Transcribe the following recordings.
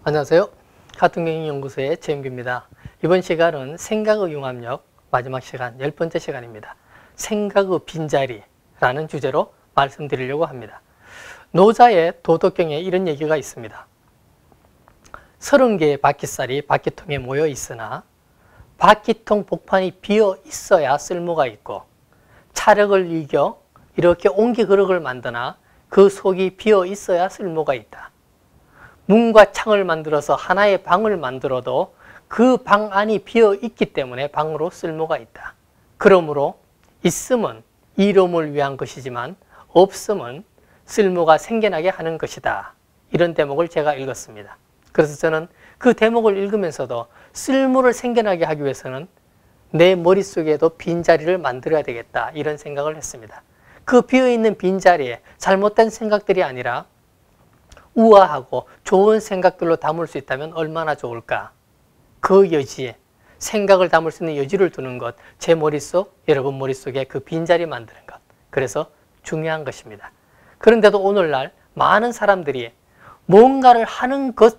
안녕하세요. 가통경영연구소의 최영규입니다. 이번 시간은 생각의 융합력 마지막 시간 10번째 시간입니다. 생각의 빈자리라는 주제로 말씀드리려고 합니다. 노자의 도덕경에 이런 얘기가 있습니다. 30개의 바퀴살이 바퀴통에 모여 있으나 바퀴통 복판이 비어 있어야 쓸모가 있고 차력을 이겨 이렇게 옹기 그릇을 만드나 그 속이 비어 있어야 쓸모가 있다. 문과 창을 만들어서 하나의 방을 만들어도 그 방 안이 비어 있기 때문에 방으로 쓸모가 있다. 그러므로 있음은 이로움을 위한 것이지만 없음은 쓸모가 생겨나게 하는 것이다. 이런 대목을 제가 읽었습니다. 그래서 저는 그 대목을 읽으면서도 쓸모를 생겨나게 하기 위해서는 내 머릿속에도 빈자리를 만들어야 되겠다. 이런 생각을 했습니다. 그 비어있는 빈자리에 잘못된 생각들이 아니라 우아하고 좋은 생각들로 담을 수 있다면 얼마나 좋을까. 그 여지에 생각을 담을 수 있는 여지를 두는 것, 제 머릿속, 여러분 머릿속에 그 빈자리 만드는 것. 그래서 중요한 것입니다. 그런데도 오늘날 많은 사람들이 뭔가를 하는 것,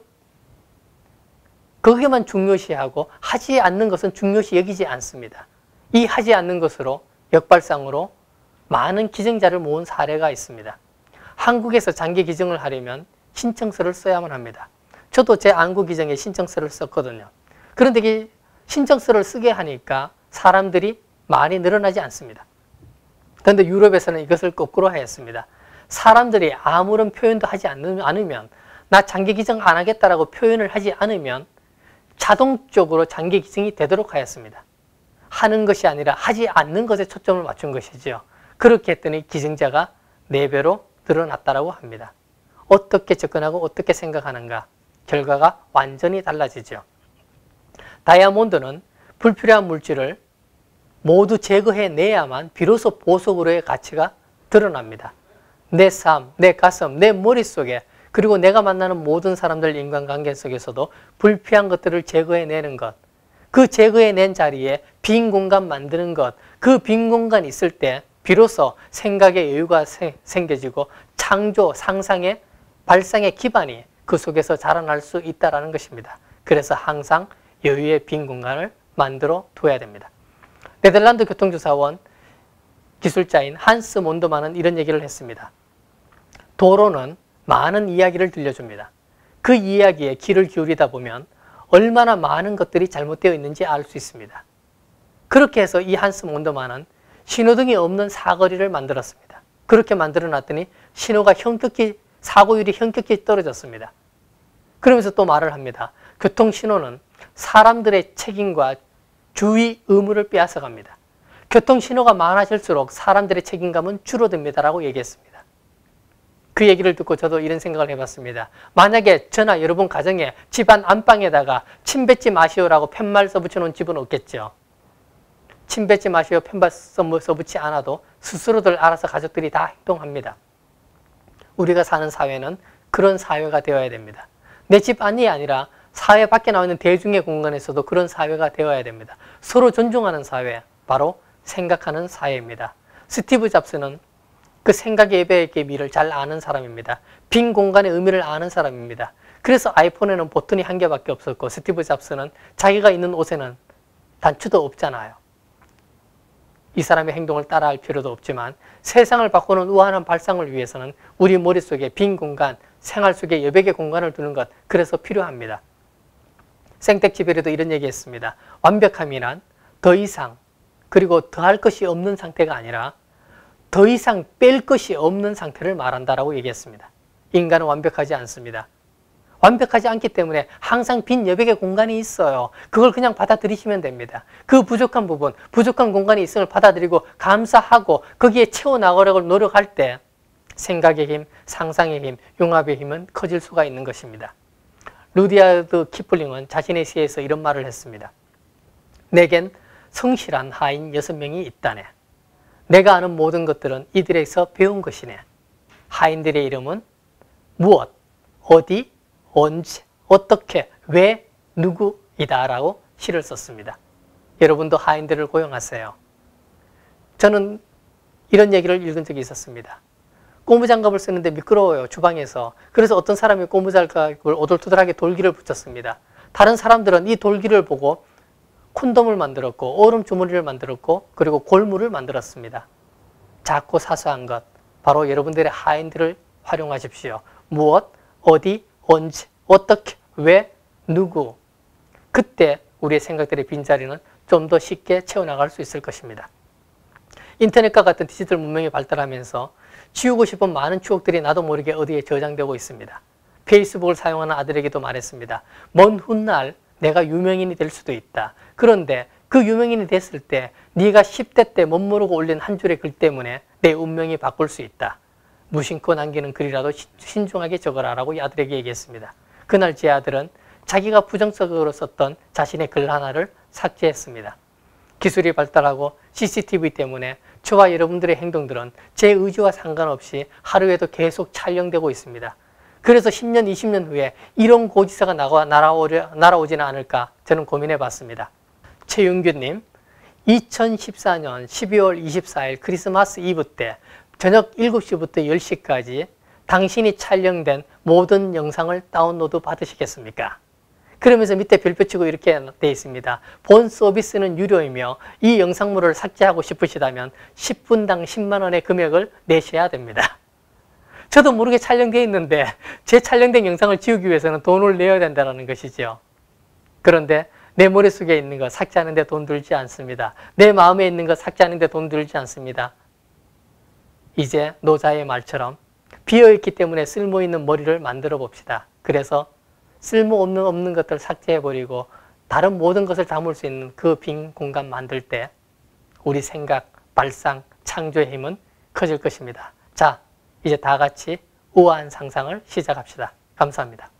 거기에만 중요시하고 하지 않는 것은 중요시 여기지 않습니다. 이 하지 않는 것으로 역발상으로 많은 기증자를 모은 사례가 있습니다. 한국에서 장기 기증을 하려면 신청서를 써야만 합니다. 저도 제 안구 기증에 신청서를 썼거든요. 그런데 이 신청서를 쓰게 하니까 사람들이 많이 늘어나지 않습니다. 그런데 유럽에서는 이것을 거꾸로 하였습니다. 사람들이 아무런 표현도 하지 않으면, 나 장기 기증 안 하겠다라고 표현을 하지 않으면 자동적으로 장기 기증이 되도록 하였습니다. 하는 것이 아니라 하지 않는 것에 초점을 맞춘 것이죠. 그렇게 했더니 기증자가 4배로 늘어났다고 합니다. 어떻게 접근하고 어떻게 생각하는가, 결과가 완전히 달라지죠. 다이아몬드는 불필요한 물질을 모두 제거해내야만 비로소 보석으로의 가치가 드러납니다. 내 삶, 내 가슴, 내 머릿속에, 그리고 내가 만나는 모든 사람들 인간관계 속에서도 불필요한 것들을 제거해내는 것, 그 제거해낸 자리에 빈 공간 만드는 것, 그 빈 공간이 있을 때 비로소 생각의 여유가 생겨지고 창조, 상상의 발상의 기반이 그 속에서 자라날 수 있다는 것입니다. 그래서 항상 여유의 빈 공간을 만들어 둬야 됩니다. 네덜란드 교통조사원 기술자인 한스 몬도만은 이런 얘기를 했습니다. 도로는 많은 이야기를 들려줍니다. 그 이야기에 귀를 기울이다 보면 얼마나 많은 것들이 잘못되어 있는지 알 수 있습니다. 그렇게 해서 이 한스 몬도만은 신호등이 없는 사거리를 만들었습니다. 그렇게 만들어 놨더니 신호가 사고율이 현격히 떨어졌습니다. 그러면서 또 말을 합니다. 교통신호는 사람들의 책임과 주의 의무를 빼앗아갑니다. 교통신호가 많아질수록 사람들의 책임감은 줄어듭니다라고 얘기했습니다. 그 얘기를 듣고 저도 이런 생각을 해봤습니다. 만약에 저나 여러분 가정에 집안 안방에다가 침 뱉지 마시오라고 팻말 써붙여놓은 집은 없겠죠. 침 뱉지 마시오 팻말 써붙이지 않아도 스스로들 알아서 가족들이 다 행동합니다. 우리가 사는 사회는 그런 사회가 되어야 됩니다. 내 집 안이 아니라 사회 밖에 나와 있는 대중의 공간에서도 그런 사회가 되어야 됩니다. 서로 존중하는 사회, 바로 생각하는 사회입니다. 스티브 잡스는 그 생각의 예배의 미를 잘 아는 사람입니다. 빈 공간의 의미를 아는 사람입니다. 그래서 아이폰에는 버튼이 1개밖에 없었고 스티브 잡스는 자기가 있는 옷에는 단추도 없잖아요. 이 사람의 행동을 따라할 필요도 없지만 세상을 바꾸는 우아한 발상을 위해서는 우리 머릿속에 빈 공간, 생활 속에 여백의 공간을 두는 것, 그래서 필요합니다. 생텍쥐베리도 이런 얘기했습니다. 완벽함이란 더 이상, 그리고 더할 것이 없는 상태가 아니라 더 이상 뺄 것이 없는 상태를 말한다라고 얘기했습니다. 인간은 완벽하지 않습니다. 완벽하지 않기 때문에 항상 빈 여백의 공간이 있어요. 그걸 그냥 받아들이시면 됩니다. 그 부족한 부분, 부족한 공간이 있음을 받아들이고 감사하고 거기에 채워나가려고 노력할 때 생각의 힘, 상상의 힘, 융합의 힘은 커질 수가 있는 것입니다. 루디아드 키플링은 자신의 시에서 이런 말을 했습니다. 내겐 성실한 하인 6명이 있다네. 내가 아는 모든 것들은 이들에게서 배운 것이네. 하인들의 이름은 무엇, 어디, 언제, 어떻게, 왜, 누구이다 라고 시를 썼습니다. 여러분도 하인들을 고용하세요. 저는 이런 얘기를 읽은 적이 있었습니다. 고무장갑을 쓰는데 미끄러워요, 주방에서. 그래서 어떤 사람이 고무장갑을 오돌토돌하게 돌기를 붙였습니다. 다른 사람들은 이 돌기를 보고 콘돔을 만들었고 얼음 주머니를 만들었고 그리고 골무를 만들었습니다. 작고 사소한 것, 바로 여러분들의 하인들을 활용하십시오. 무엇, 어디, 언제, 어떻게, 왜, 누구. 그때 우리의 생각들의 빈자리는 좀 더 쉽게 채워나갈 수 있을 것입니다. 인터넷과 같은 디지털 문명이 발달하면서 지우고 싶은 많은 추억들이 나도 모르게 어디에 저장되고 있습니다. 페이스북을 사용하는 아들에게도 말했습니다. 먼 훗날 내가 유명인이 될 수도 있다. 그런데 그 유명인이 됐을 때 네가 10대 때 멋모르고 올린 한 줄의 글 때문에 내 운명이 바꿀 수 있다. 무심코 남기는 글이라도 신중하게 적어라라고 아들에게 얘기했습니다. 그날 제 아들은 자기가 부정적으로 썼던 자신의 글 하나를 삭제했습니다. 기술이 발달하고 CCTV 때문에 저와 여러분들의 행동들은 제 의지와 상관없이 하루에도 계속 촬영되고 있습니다. 그래서 10년, 20년 후에 이런 고지서가 날아오지는 않을까 저는 고민해 봤습니다. 최윤규님, 2014년 12월 24일 크리스마스 이브 때 저녁 7시부터 10시까지 당신이 촬영된 모든 영상을 다운로드 받으시겠습니까? 그러면서 밑에 별표 치고 이렇게 되어 있습니다. 본 서비스는 유료이며 이 영상물을 삭제하고 싶으시다면 10분당 10만 원의 금액을 내셔야 됩니다. 저도 모르게 촬영되어 있는데 제 촬영된 영상을 지우기 위해서는 돈을 내야 된다는 것이죠. 그런데 내 머릿속에 있는 거 삭제하는 데 돈 들지 않습니다. 내 마음에 있는 거 삭제하는 데 돈 들지 않습니다. 이제 노자의 말처럼 비어있기 때문에 쓸모있는 머리를 만들어 봅시다. 그래서 쓸모없는 것들 삭제해버리고 다른 모든 것을 담을 수 있는 그 빈 공간 만들 때 우리 생각, 발상, 창조의 힘은 커질 것입니다. 자, 이제 다 같이 우아한 상상을 시작합시다. 감사합니다.